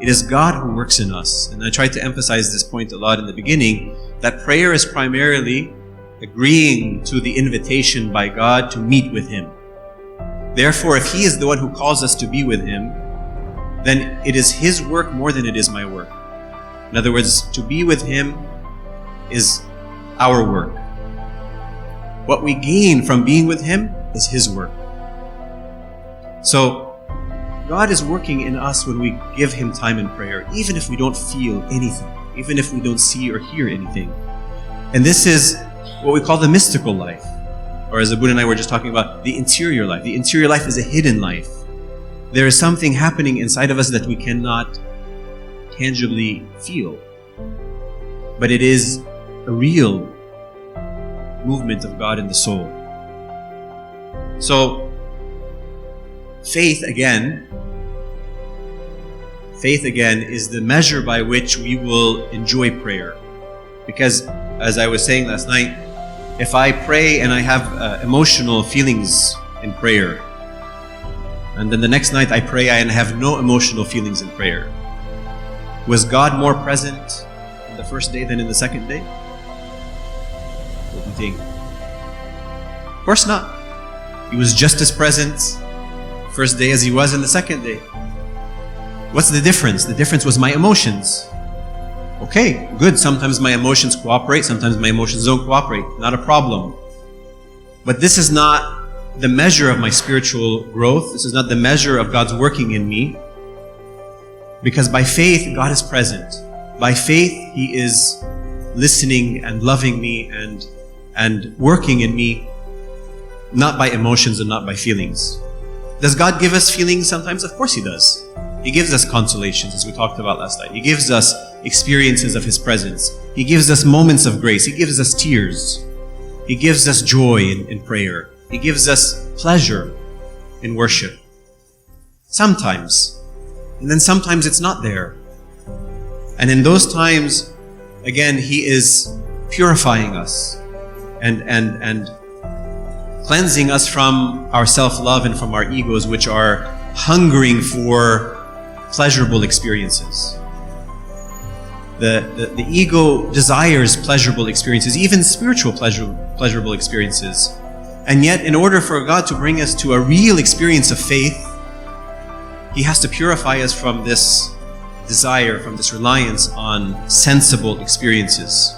It is God who works in us. And I tried to emphasize this point a lot in the beginning, that prayer is primarily agreeing to the invitation by God to meet with Him. Therefore, if He is the one who calls us to be with Him, then it is His work more than it is my work. In other words, to be with Him is our work. What we gain from being with Him is His work. So, God is working in us when we give Him time in prayer, even if we don't feel anything, even if we don't see or hear anything. And this is what we call the mystical life, or as Abun and I were just talking about, the interior life. The interior life is a hidden life. There is something happening inside of us that we cannot tangibly feel. But it is a real movement of God in the soul. So, faith again is the measure by which we will enjoy prayer. Because, as I was saying last night, if I pray and I have emotional feelings in prayer, and then the next night I pray and have no emotional feelings in prayer, was God more present in the first day than in the second day? What do you think? Of course not. He was just as present first day as He was in the second day. What's the difference? The difference was my emotions. Okay, good. Sometimes my emotions cooperate, sometimes my emotions don't cooperate. Not a problem. But this is not the measure of my spiritual growth. This is not the measure of God's working in me. Because by faith, God is present. By faith, He is listening and loving me and working in me, not by emotions and not by feelings. Does God give us feelings sometimes? Of course He does. He gives us consolations, as we talked about last night. He gives us experiences of His presence. He gives us moments of grace. He gives us tears. He gives us joy in prayer. He gives us pleasure in worship. Sometimes. And then sometimes it's not there. And in those times, again, He is purifying us and cleansing us from our self-love and from our egos, which are hungering for pleasurable experiences. The ego desires pleasurable experiences, even spiritual pleasurable experiences. And yet, in order for God to bring us to a real experience of faith, He has to purify us from this desire, from this reliance on sensible experiences.